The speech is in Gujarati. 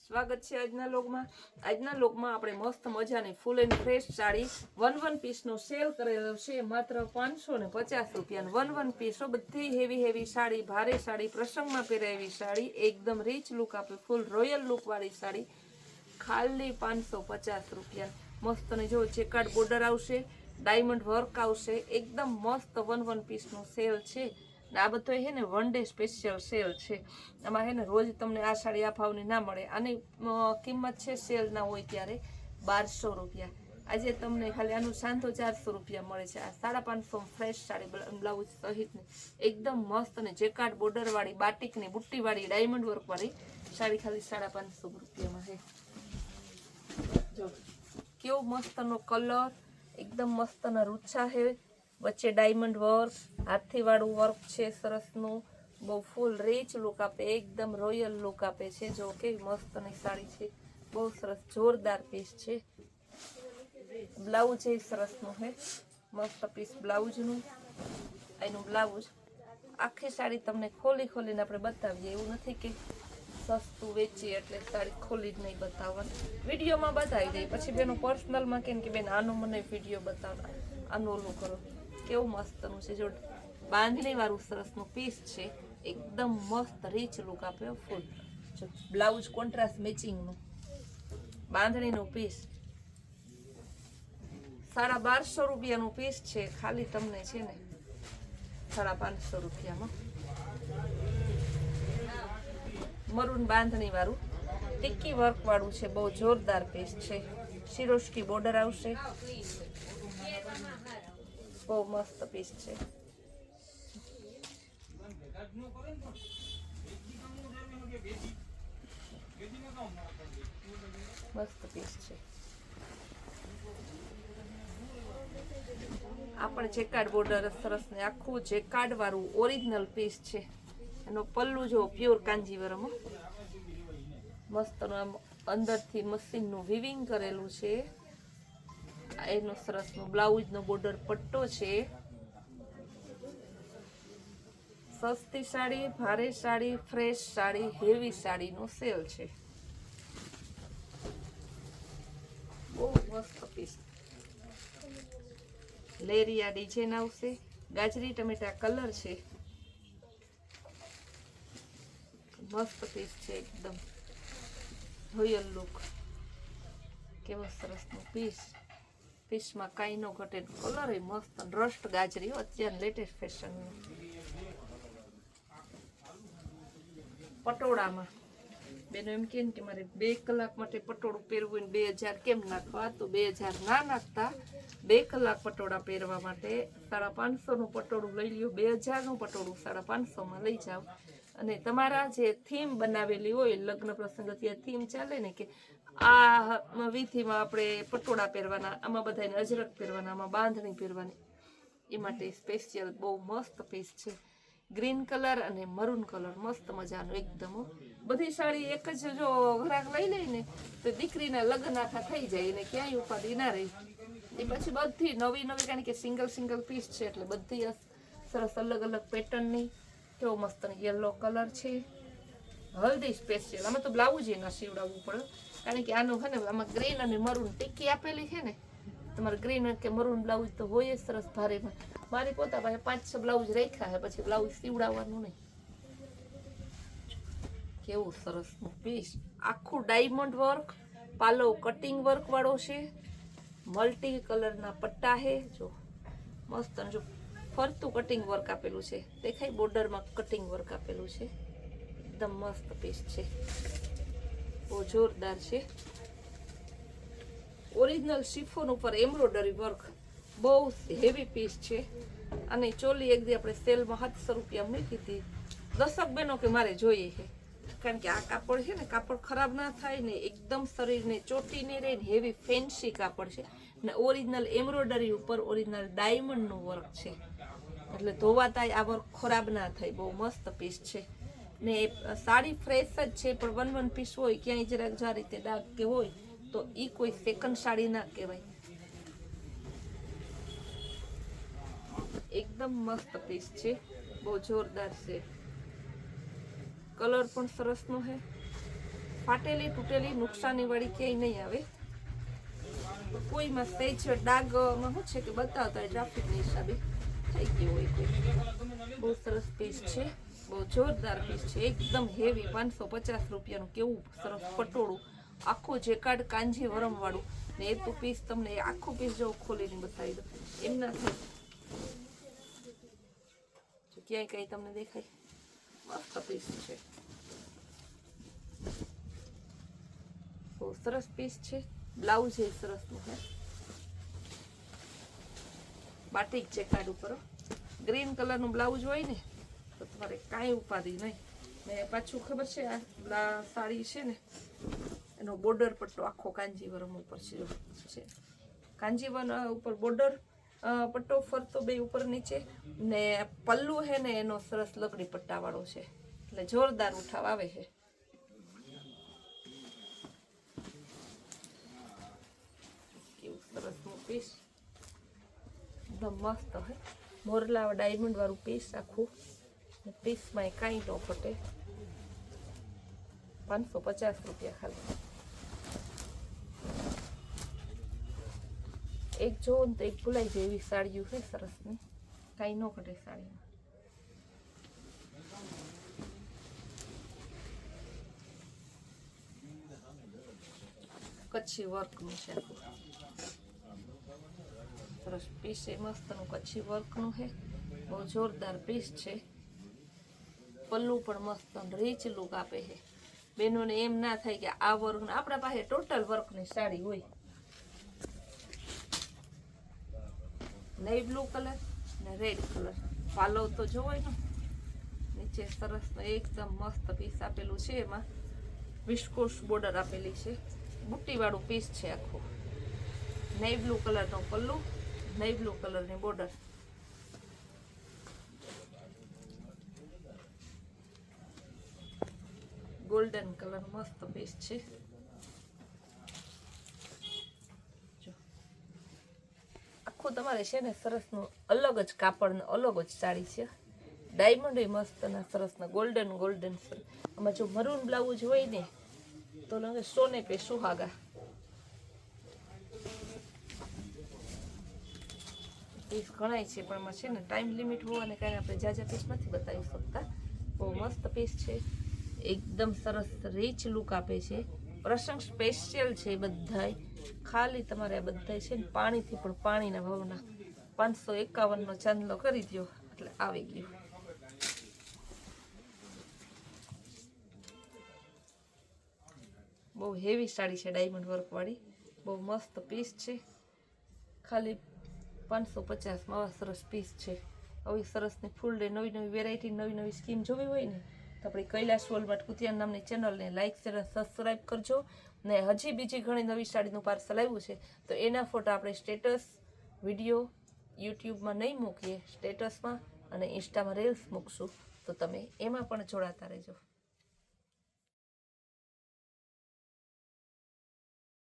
સ્વાગત છે આજના લોકમાં આપણે મસ્ત મજાની full and fresh sari one પીસનો સેલ કરેલો છે માત્ર 550 રૂપિયા વન પીસો બધી હેવી સાડી ભારે સાડી પ્રસંગમાં પહેરાય એવી સાડી એકદમ રીચ લુક આપે ફૂલ રોયલ લુક વાળી સાડી ખાલી 550 રૂપિયા મસ્ત ને જો ચેકાર્ડ બોર્ડર આવશે ડાયમંડ વર્ક આવશે એકદમ મસ્ત વન પીસનો સેલ છે આ બધો હે ને વન ડે સ્પેશિયલ સેલ છે આમાં હે ને રોજ તમને આ સાડી આ ભાવની ના મળે આની કિંમત છે સેલ ના હોય ત્યારે 1200 રૂપિયા આજે તમને ખાલી આનું સાંધો 400 રૂપિયા મળે છે આ 550 ફ્રેશ સાડી બ્લાઉઝ સહિતની એકદમ મસ્ત અને જેકાર્ડ બોર્ડર વાળી બાટિકની બુટ્ટી વાળી ડાયમંડ વર્ક વાળી સાડી ખાલી 550 રૂપિયામાં છે જો કેવો મસ્તનો કલર એકદમ મસ્તના રૂછા છે વચ્ચે ડાયમંડ વર્ક હાથી વાળું વર્ક છે સરસનું બહુ ફૂલ રીચ લુક આપે એકદમ રોયલ લુક આપે છે જો કેવી મસ્તની સાડી છે બહુ સરસ જોરદાર પીસ છે બ્લાઉઝ એ સરસનું છે મસ્ત પીસ બ્લાઉઝનું એનું બ્લાઉઝ આખી સાડી તમને ખોલીને આપણે બતાવીએ એવું નથી કે સસ્તું વેચીએ એટલે સાડી ખોલી જ નહીં બતાવવાની વિડીયોમાં બતાવી દઈએ પછી બેનો પર્સનલમાં કે બેન આનો મને વિડીયો બતાવો આનું ઓલું કરો કેવું મસ્તનું છે જો બાંધણી વાળું સરસનું પીસ છે એકદમ મસ્ત રીચ લુક આપે ફૂલ જો બ્લાઉઝ કોન્ટ્રાસ્ટ મેચિંગનું બાંધણીનું પીસ 1250 રૂપિયાનું પીસ છે ખાલી તમને છે ને 550 રૂપિયામાં મરૂન બાંધણી વાળું ટિક્કી વર્ક વાળું છે બહુ જોરદાર પીસ છે સિરોસ્કી બોર્ડર આવશે બહુ મસ્ત પીસ છે મસ્ત પીસ છે આપણે જેકાર્ડ બોર્ડર સરસ ને આખું જેકાર્ડ વાળું ઓરિજિનલ પીસ છે એનો પલ્લુ જો પ્યોર કાંજીવરમ મસ્તનું આમ અંદરથી મશીનનું વિવિંગ કરેલું છે એનો સરસનો બ્લાઉઝનો બોર્ડર પટ્ટો છે સસ્તી સાડી ભારે સાડી ફ્રેશ સાડી હેવી સાડીનો સેલ છે બહુ મસ્ત પીસ લેરિયા ડિઝાઇન આવશે ગાજરી ટમેટા કલર છે મસ્ત પીસ છે એકદમ રોયલ લુક કેવો સરસનો પીસમાં કાંઈ ન ઘટે કલર એ મસ્ત રસ્ટ ગાજરી અત્યારે લેટેસ્ટ ફેશનનું પટોળામાં બેનો એમ કે મારે 2 કલાક માટે પટોળું પહેરવું હોય 2000 કેમ નાખવા તો 2000 ના નાખતા 2 કલાક પટોળા પહેરવા માટે 550 નું પટોળું લઈ લ્યો 2000 નું પટોળું 550 માં લઈ જાઓ અને તમારા જે થીમ બનાવેલી હોય લગ્ન પ્રસંગ અત્યારે થીમ ચાલે ને કે આ વિધિમાં આપણે પટોળા પહેરવાના આમાં બધાને અજરક પહેરવાના આમાં બાંધણી પહેરવાની એ માટે સ્પેશિયલ બહુ મસ્ત પીસ છે ગ્રીન કલર અને મરૂન કલર મસ્ત મજાનો એકદમ બધી સાડી એક જ જો ઘરાક લઈ લઈને તો દીકરીના લગ્ન આખા થઈ જાય ને ક્યાંય ઉપાધિ ના રહી એ પછી બધી નવી કારણ કે સિંગલ પીસ છે એટલે બધી સરસ અલગ પેટર્નની કેવો મસ્ત યલો કલર છે હલ્દી સ્પેશિયલ આમાં તો બ્લાઉઝ ના સીવડાવવું પડે કારણ કે આનું છે ને આમાં ગ્રીન અને મરૂન ટીકી આપેલી છે ને તમારે ગ્રીન કે મરૂન બ્લાઉઝ તો હોય જ સરસ ભારેમાં મારી પોતા પાસે 5-6 બ્લાઉઝ રાખ્યા છે પછી બ્લાઉઝ સીવડાવવાનું નહીં કેવું સરસનું પીસ આખું ડાયમંડ વર્ક પાલો કટિંગ વર્ક વાળો છે મલ્ટી કલરના પટ્ટા છે જો મસ્ત જો ફરતું કટિંગ વર્ક આપેલું છે દેખાય બોર્ડરમાં કટિંગ વર્ક આપેલું છે એકદમ મસ્ત પીસ છે બહુ જોરદાર છે ઓરિજિનલ શિફોન ઉપર એમ્બ્રોઇડરી વર્ક બહુ હેવી પીસ છે અને ચોલી એક દી આપણે સેલમાં 700 રૂપિયા મૂકી હતી દશક બહેનો કે મારે જોઈએ છે કારણ કે આ કાપડ છે ને કાપડ ખરાબ ના થાય ને એકદમ શરીરને ચોટી નહીં રહે ને હેવી ફેન્સી કાપડ છે ને ઓરિજિનલ એમ્બ્રોઇડરી ઉપર ઓરિજિનલ ડાયમંડનું વર્ક છે એટલે ધોવાતાય આ વર્ક ખરાબ ના થાય બહુ મસ્ત પીસ છે ને સાડી ફ્રેશ જ છે પણ વન પીસ હોય ક્યાંય જરાક આ રીતે ડાઘ કે હોય તો એ કોઈ સેકન્ડ સાડી ના કહેવાય એકદમ મસ્ત પીસ છે બહુ જોરદાર છે કલર પણ સરસનો છે ફાટેલી તૂટેલી નુકસાની વાળી ક્યાંય નહીં આવે. કોઈમાં સહેજ ડાઘમાં શું છે કે બતાવતા હોય ટ્રાફિકની હિસાબે થઈ ગયું હોય કોઈ. બહુ સરસ પીસ છે, બહુ જોરદાર પીસ છે, એકદમ હેવી. 550 રૂપિયાનું કેવું સરસ પટોળું, આખું જેકાર્ડ કાંજીવરમ વાળું. ને એ તો પીસ તમને આખું પીસ જો ખોલીને બતાવી દો એમના થાય ક્યાંય કઈ તમને દેખાય. મસ્ત પીસ છે, બહુ સરસ પીસ છે. બ્લાઉઝ એ સરસ નું છે, બાટિક જેકાર્ડ ઉપર. ગ્રીન કલરનું બ્લાઉઝ હોય ને તો તમારે કાંઈ ઉપાધિ નહીં. ને પાછું ખબર છે આ સાડી છે ને એનો બોર્ડર પટ્ટો આખો કાંજીવરમ ઉપર છે. કાંજીવરમ ઉપર બોર્ડર પટ્ટો ફરતો બે ઉપર નીચે, ને પલ્લુ હે ને એનો સરસ લકડી પટ્ટા વાળો છે, એટલે જોરદાર ઉઠાવ આવે છે. કેવું સરસ નું પીસ, એકદમ મસ્ત હે. મોરલા ડાયમંડ વાળું પીસ આખું. પીસમાં કાંઈ ન ફટે. 550 રૂપિયા ખાલી. એક જોવો ને તો એક ભૂલાઈ જાય એવી સાડીઓ છે સરસ ની, કાંઈ ન ઘટે સાડીમાં. કચ્છી વર્કનું છે આખું સરસ પીસ છે, મસ્તનું કચ્છી વર્કનું છે, બહુ જોરદાર પીસ છે. પલ્લુ પણ મસ્ત રીચ લુક આપે છે. બેનોને એમ ના થાય કે આ વર્ક, આપણા પાસે ટોટલ વર્કની સાડી હોય. નેવી બ્લુ કલર ને રેડ કલર, પાલવ તો જોવો ને નીચે સરસ એકદમ મસ્ત પીસ આપેલું છે. એમાં વિસ્કોસ બોર્ડર આપેલી છે, બુટ્ટી વાળું પીસ છે આખું. નેવી બ્લુ કલરનો પલ્લુ, નેવી બ્લુ કલરની બોર્ડર. ગોલ્ડન કલર મસ્ત પીસ છે. આખું તમારે છે ને સરસનું અલગ જ કાપડ ને અલગ જ સાડી છે. ડાયમંડ એ મસ્ત ના સરસ ના ગોલ્ડન ગોલ્ડન. આમાં જો મરૂન બ્લાઉઝ હોય ને તો લાગે સોને પે સુહાગા. પીસ ઘણાય છે પણ એમાં છે ને ટાઈમ લિમિટ હોવાને કારણે આપણે જાજા પીસ નથી બતાવી શકતા. બહુ મસ્ત પીસ છે, એકદમ સરસ રીચ લુક આપે છે. પ્રસંગ સ્પેશિયલ છે બધાય. ખાલી તમારે આ બધાય છે ને પાણીથી પણ પાણીના ભાવના. 551નો ચાંદલો કરી દો એટલે આવી ગયું. બહુ હેવી સાડી છે, ડાયમંડ વર્ક વાળી, બહુ મસ્ત પીસ છે. ખાલી 550માં આવા સરસ પીસ છે. આવી સરસની ફૂલ ડે નવી નવી વેરાયટી, નવી નવી સ્કીમ જોવી હોય ને તો આપણી કૈલાસ વોલમાર્ટ કુતિયાન નામની ચેનલને લાઇક શેર અને સબસ્ક્રાઈબ કરજો. ને હજી બીજી ઘણી નવી સાડીનું પાર્સલ આવ્યું છે તો એના ફોટા આપણે સ્ટેટસ વિડીયો યુટ્યુબમાં નહીં મૂકીએ, સ્ટેટસમાં અને ઇન્સ્ટામાં રીલ્સ મૂકશું, તો તમે એમાં પણ જોડાતા રહેજો.